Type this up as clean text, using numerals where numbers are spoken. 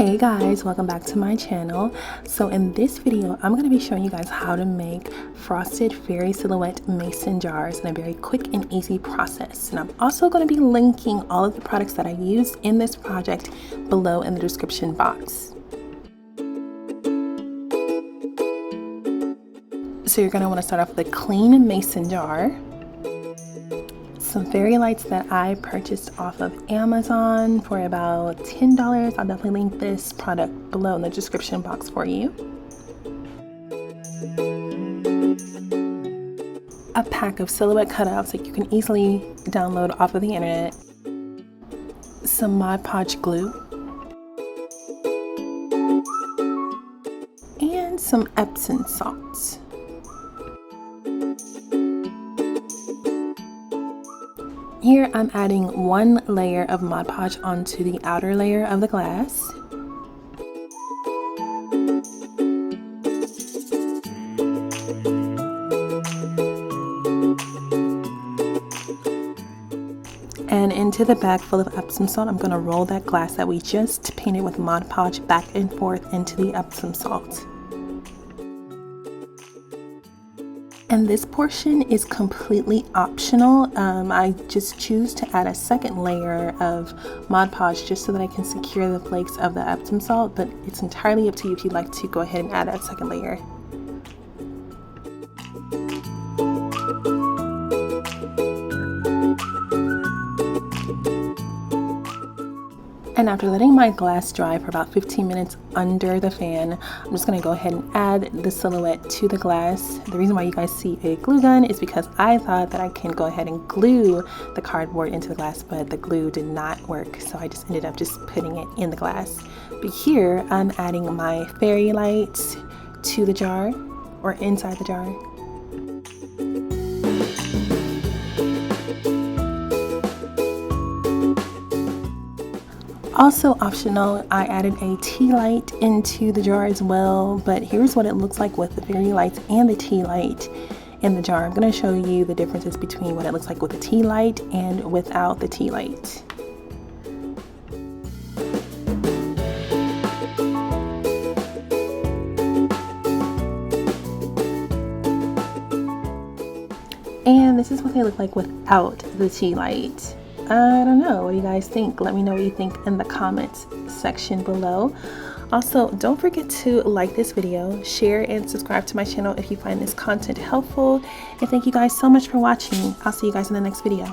Hey guys, welcome back to my channel. So in this video I'm going to be showing you guys how to make frosted fairy silhouette mason jars in a very quick and easy process. And I'm also going to be linking all of the products that I used in this project below in the description box. So you're going to want to start off with a clean mason jar, some fairy lights that I purchased off of Amazon for about $10. I'll definitely link this product below in the description box for you. A pack of silhouette cutouts that you can easily download off of the internet. Some Mod Podge glue. And some Epsom Salt. Here I'm adding one layer of Mod Podge onto the outer layer of the glass. And into the bag full of Epsom salt, I'm going to roll that glass that we just painted with Mod Podge back and forth into the Epsom salt. And this portion is completely optional. I just choose to add a second layer of Mod Podge just so that I can secure the flakes of the Epsom salt, but it's entirely up to you if you'd like to go ahead and add that second layer. And after letting my glass dry for about 15 minutes under the fan, I'm just going to go ahead and add the silhouette to the glass. The reason why you guys see a glue gun is because I thought that I can go ahead and glue the cardboard into the glass, but the glue did not work, so I just ended up just putting it in the glass. But here I'm adding my fairy lights to the jar, or inside the jar. Also optional, I added a tea light into the jar as well, but here's what it looks like with the fairy lights and the tea light in the jar. I'm going to show you the differences between what it looks like with the tea light and without the tea light. And this is what they look like without the tea light. I don't know, what do you guys think? Let me know what you think in the comments section below. Also, don't forget to like this video, share, and subscribe to my channel if you find this content helpful. And thank you guys so much for watching. I'll see you guys in the next video.